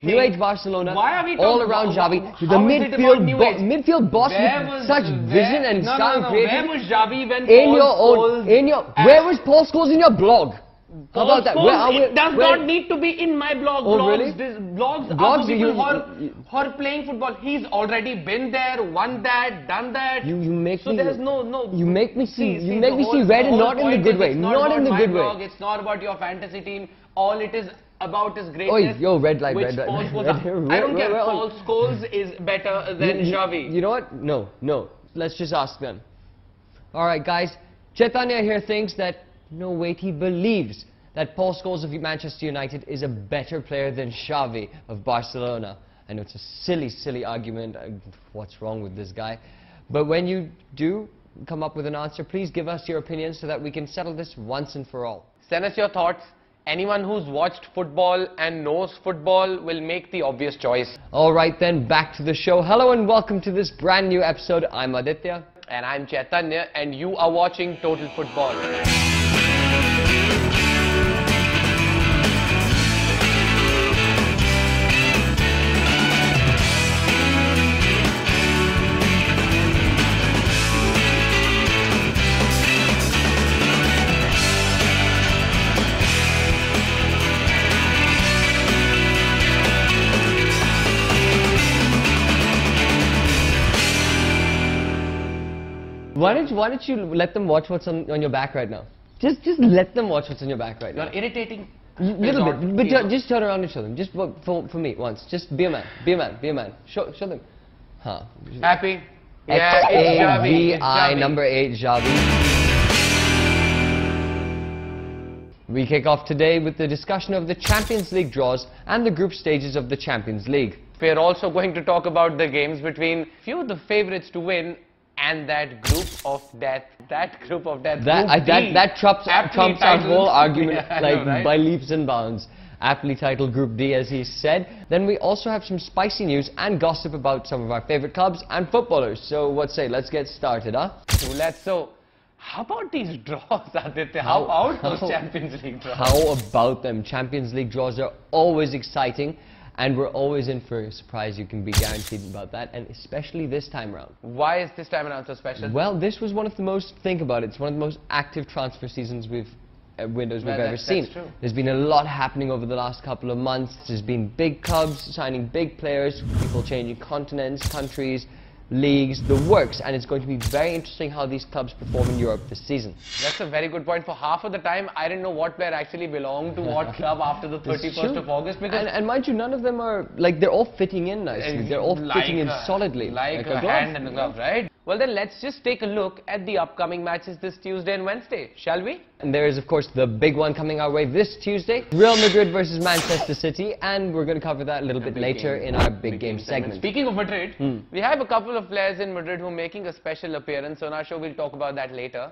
New Age Barcelona, why are we all talking around about, Xavi. The how is it about New Age? midfield boss with such vision and style and creativity. Where was Xavi when Paul Scholes... Where was Paul Scholes in your blog? How about that? It does not need to be in my blog. Oh, blogs, really? Blogs are for people who are playing football. He's already been there, won that, done that. You make so me... there's no... You make me see red and not in the good way. Not in the good way. It's not about your fantasy team. All it is about his greatness. Oh, yo, red light. I don't care. Paul Scholes is better than Xavi. You know what? No. Let's just ask them. Alright, guys. Chaitanya here thinks that no, wait, he believes that Paul Scholes of Manchester United is a better player than Xavi of Barcelona. I know it's a silly argument. What's wrong with this guy? But when you do come up with an answer, please give us your opinion so that we can settle this once and for all. Send us your thoughts. Anyone who's watched football and knows football will make the obvious choice. Alright then, back to the show. Hello and welcome to this brand new episode. I'm Aditya. And I'm Chaitanya, and you are watching Total Football. Why don't you let them watch what's on your back right now? Just let them watch what's on your back right now. You're irritating. Little bit, but just turn around and show them. Just for me once. Just be a man. Show them. Huh. Happy? Yeah, it's Xavi. Xavi, number 8, Xavi. We kick off today with the discussion of the Champions League draws and the group stages of the Champions League. We're also going to talk about the games between few of the favorites to win and that group of death. That trumps our whole argument by leaps and bounds. Aptly titled Group D, as he said. Then we also have some spicy news and gossip about some of our favorite clubs and footballers. So what say? Let's get started, huh? So how about these draws, Aditya? How about those Champions League draws? How about them? Champions League draws are always exciting. And we're always in for a surprise, you can be guaranteed about that, and especially this time around. Why is this time around so special? Well, this was one of the most, think about it, it's one of the most active transfer seasons windows we've ever seen. That's true. There's been a lot happening over the last couple of months. There's been big clubs signing big players, people changing continents, countries, leagues, the works, and it's going to be very interesting how these clubs perform in Europe this season. That's a very good point. For half of the time, I didn't know what player actually belonged to what club after the 31st of August. Because and mind you, none of them are, they're all fitting in nicely. They're all fitting in solidly. Like a hand and a glove, right? Well then, let's just take a look at the upcoming matches this Tuesday and Wednesday, shall we? And there is, of course, the big one coming our way this Tuesday. Real Madrid versus Manchester City, and we're going to cover that a little bit later in our big game segment. Speaking of Madrid, we have a couple of players in Madrid who are making a special appearance on our show. We'll talk about that later.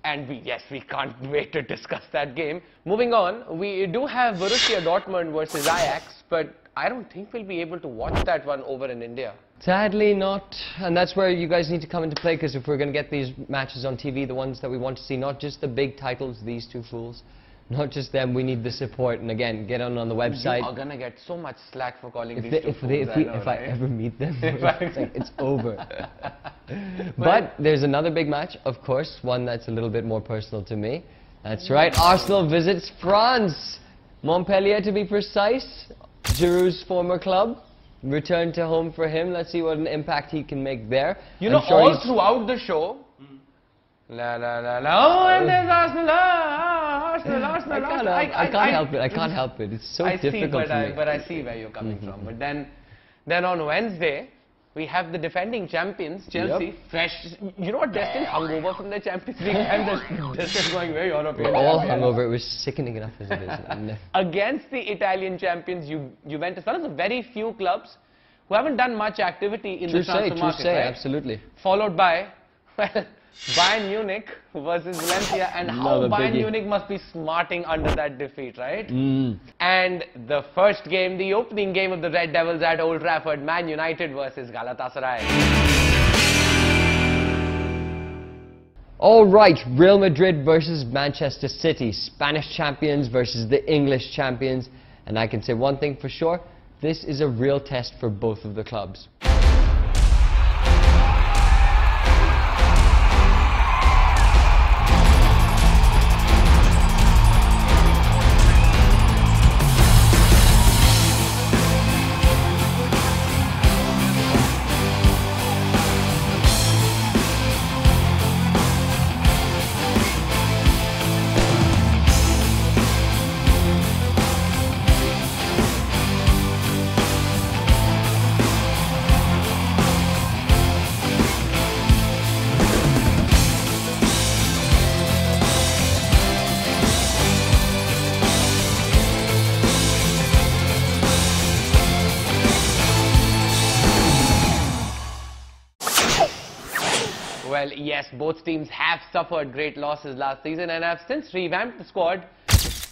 And we can't wait to discuss that game. Moving on, we do have Borussia Dortmund versus Ajax, but I don't think we'll be able to watch that one over in India. Sadly not, and that's where you guys need to come into play, because if we're going to get these matches on TV, the ones that we want to see, not just the big titles, these two fools, not just them, we need the support. And again, get on the website. You are going to get so much slack for calling these two fools. If I ever meet them, it's over. But there's another big match, of course, one that's a little bit more personal to me. That's right, Arsenal visits France. Montpellier, to be precise. Giroud's former club. Return to home for him. Let's see what an impact he can make there. You know, all throughout the show, la la la la, oh, and there's Arsenal, Arsenal. I can't help it. It's so difficult for me. But I see where you're coming from. But then on Wednesday, we have the defending champions, Chelsea, fresh. You know what? They're still hungover from the Champions League, and they're still going very European. We're all hungover. It was sickening enough as it is. Against the Italian champions, Juventus, one of the very few clubs who haven't done much activity in the transfer market, right? Absolutely. Followed by, well, Bayern Munich versus Valencia, and how Bayern Munich must be smarting under that defeat, right? And the first game, the opening game of the Red Devils at Old Trafford, Man United versus Galatasaray. Alright, Real Madrid versus Manchester City, Spanish champions versus the English champions. And I can say one thing for sure, this is a real test for both of the clubs. Well, yes, both teams have suffered great losses last season and have since revamped the squad.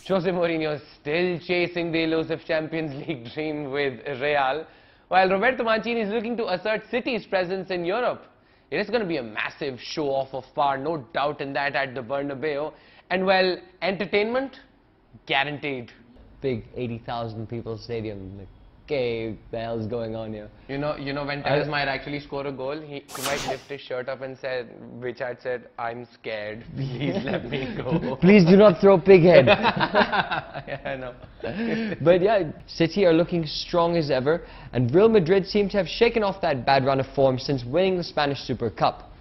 Jose Mourinho is still chasing the elusive Champions League dream with Real, while Roberto Mancini is looking to assert City's presence in Europe. It is going to be a massive show-off of power, no doubt in that, at the Bernabeu. And, well, entertainment? Guaranteed. Big 80,000 people stadium. Okay, the hell's going on here? You know when Tevez might actually score a goal, he might lift his shirt up and said, Richard said, I'm scared, please let me go. Please do not throw pig head. Yeah, I know. But yeah, City are looking strong as ever, and Real Madrid seem to have shaken off that bad run of form since winning the Spanish Super Cup.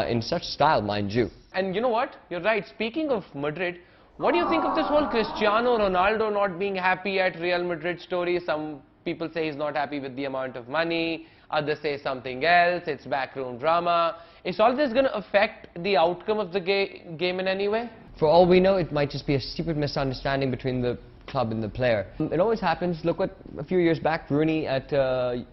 In such style, mind you. And you know what? You're right. Speaking of Madrid, what do you think of this whole Cristiano Ronaldo not being happy at Real Madrid story? Some people say he's not happy with the amount of money, others say something else, it's backroom drama. Is all this going to affect the outcome of the game in any way? For all we know, it might just be a stupid misunderstanding between the club and the player. It always happens. Look what a few years back, Rooney at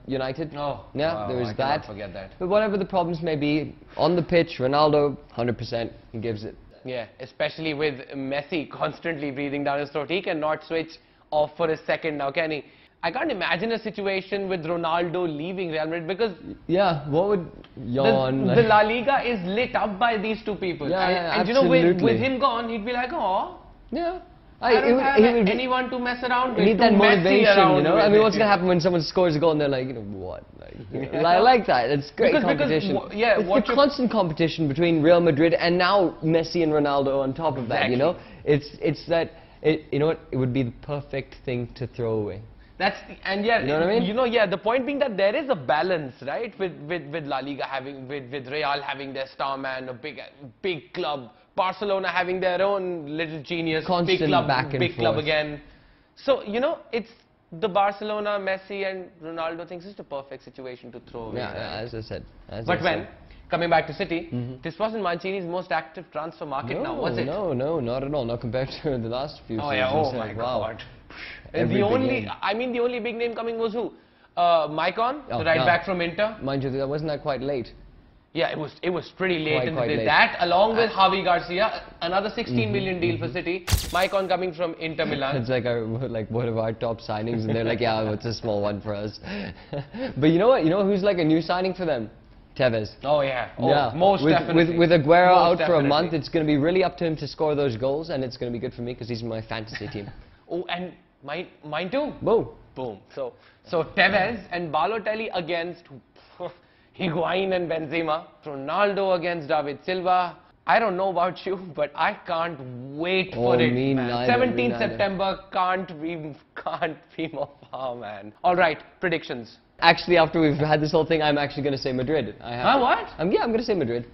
United. Oh, yeah, wow, there was I that. cannot forget that. But whatever the problems may be, on the pitch, Ronaldo, 100%, he gives it. Yeah, especially with Messi constantly breathing down his throat. He cannot switch off for a second now, can he? I can't imagine a situation with Ronaldo leaving Real Madrid because yeah, what would yawn? The La Liga is lit up by these two people. Yeah, and you know, with him gone, he'd be like, oh, yeah. I don't have anyone to mess around with. Need that motivation, you know. I mean, what's going to happen when someone scores a goal and they're like, you know, what? Like, you know, I like that. It's great competition. It's the constant competition between Real Madrid and now Messi and Ronaldo on top of that. Exactly. You know, it's that. You know what? It would be the perfect thing to throw away. And yeah, you know what I mean? You know, yeah, the point being that there is a balance, right? With La Liga having, with Real having their star man, a big club, Barcelona having their own little genius, constant big club, back and big forth. Club again. So, you know, it's the Barcelona, Messi and Ronaldo thing is just a perfect situation to throw away. Yeah, right? As I said. Coming back to City, this wasn't Mancini's most active transfer market now, was it? No, not at all. Not compared to the last few seasons. Yeah, oh my God. The only big name coming was who? Maicon, the right back from Inter. Mind you, wasn't that quite late? Yeah, it was pretty late. Quite late. That, along with Javi Garcia, another 16 million deal for City. Maicon coming from Inter Milan. It's like one of our top signings, and they're like, yeah, it's a small one for us. But you know what? You know who's like a new signing for them? Tevez. Oh yeah. Yeah. Most definitely. With Aguero out for a month, it's going to be really up to him to score those goals, and it's going to be good for me because he's in my fantasy team. Oh, and mine too. Boom. So Tevez and Balotelli against Higuain and Benzema. Ronaldo against David Silva. I don't know about you, but I can't wait for it, man. 17th September can't be more far, man. All right, predictions. Actually, after we've had this whole thing, I'm actually going to say Madrid. What? Yeah, I'm going to say Madrid.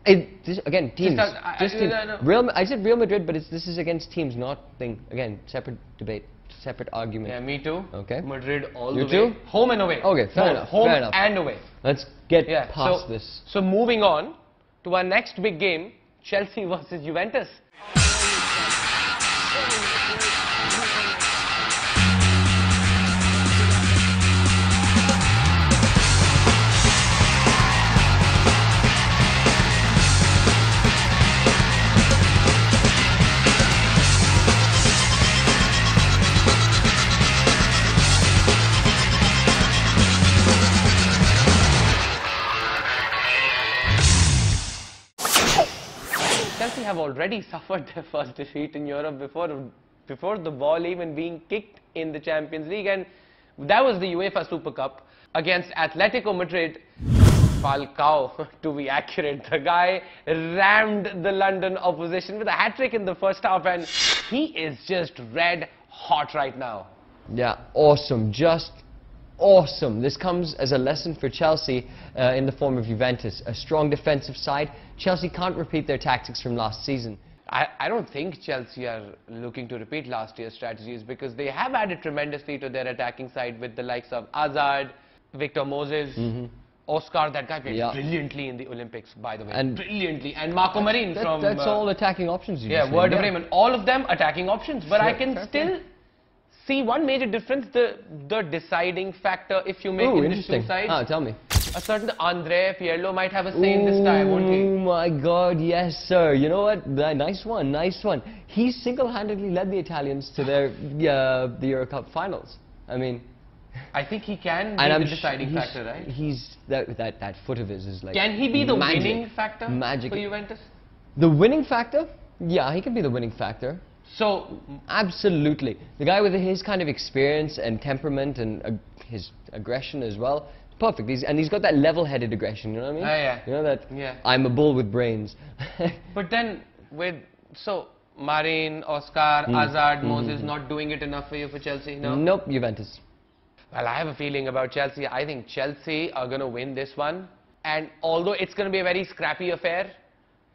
Again, teams. Teams. I said Real Madrid, but this is against teams, not thing. Again, separate debate, separate argument. Yeah, me too. Okay. Madrid all you the too? way. Home and away. Okay, fair enough. Home fair enough. and away. Let's get past this. So moving on to our next big game, Chelsea versus Juventus. Chelsea have already suffered their first defeat in Europe before before the ball even being kicked in the Champions League, and that was the UEFA Super Cup against Atletico Madrid. Falcao, to be accurate, the guy rammed the London opposition with a hat-trick in the first half, and he is just red hot right now. Yeah, awesome, just awesome. This comes as a lesson for Chelsea in the form of Juventus. A strong defensive side. Chelsea can't repeat their tactics from last season. I don't think Chelsea are looking to repeat last year's strategies, because they have added tremendously to their attacking side with the likes of Hazard, Victor Moses, Oscar, that guy played brilliantly in the Olympics, by the way. And brilliantly. And Marco Marin from... That's all attacking options. Yeah, Werder Bremen. All of them attacking options. But I can still see one major difference, the deciding factor if you make in the two sides. Ah, tell me. A certain Andrea Pirlo might have a say in this time, won't he? Oh my God, yes sir. You know what? Nice one, nice one. He single-handedly led the Italians to their the Euro Cup finals. I mean... I think he can be the deciding factor, right? That foot of his is like... Can he be the magic, winning factor for Juventus? The winning factor? Yeah, he can be the winning factor. So... Absolutely. The guy with his kind of experience and temperament and his aggression as well. Perfect. He's got that level-headed aggression, you know what I mean? Yeah. You know that, I'm a bull with brains. But then, so, Marin, Oscar, Hazard, Moses not doing it enough for you for Chelsea? No? Nope, Juventus. Well, I have a feeling about Chelsea. I think Chelsea are going to win this one. And although it's going to be a very scrappy affair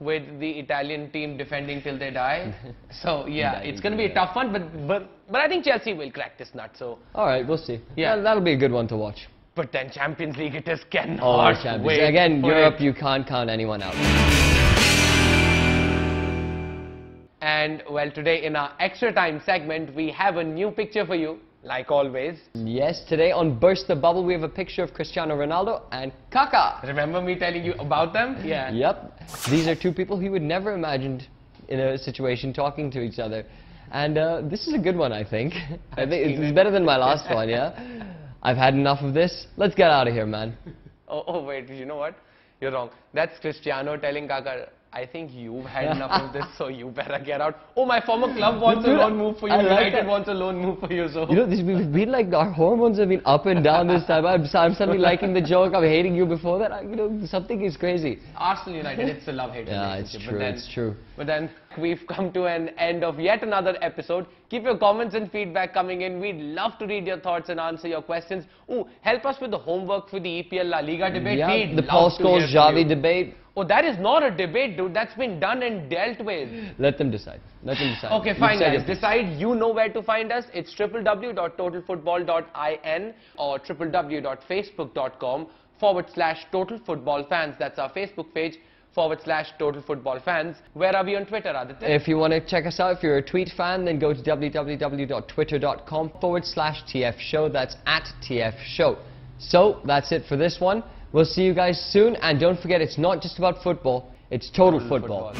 with the Italian team defending till they die. So, yeah, it's going to be a tough one. But I think Chelsea will crack this nut. So. All right, we'll see. Yeah, that'll be a good one to watch. But then Champions League, it just cannot wait. Again, Europe, you can't count anyone out. And, well, today in our Extra Time segment, we have a new picture for you. Like always. Yes, today on Burst the Bubble, we have a picture of Cristiano Ronaldo and Kaká. Remember me telling you about them? Yeah. Yep. These are two people who would never imagined in a situation talking to each other. And this is a good one, I think. I think it's better than my last one, yeah? I've had enough of this. Let's get out of here, man. Oh, wait, you know what? You're wrong. That's Cristiano telling Kaká, I think you've had enough of this, so you better get out. Oh, my former club wants a loan move for you. United wants a loan move for you. So. You know, we've been like, our hormones have been up and down this time. I'm suddenly liking the joke. I'm hating you before that. You know, something is crazy. Arsenal United, it's a love-hate relationship. Yeah, it's true. But then we've come to an end of yet another episode. Keep your comments and feedback coming in. We'd love to read your thoughts and answer your questions. Oh, help us with the homework for the EPL La Liga debate. Yeah, the Paul Scholes Xavi debate. Oh, that is not a debate, dude. That's been done and dealt with. Let them decide. Let them decide. Okay, fine, guys. Decide. You know where to find us. It's www.totalfootball.in or www.facebook.com/totalfootballfans. That's our Facebook page. /totalfootballfans. Where are we on Twitter, Aditya? If you want to check us out, if you're a tweet fan, then go to www.twitter.com/TFshow. That's @TFshow. So, that's it for this one. We'll see you guys soon, and don't forget, it's not just about football, it's total football.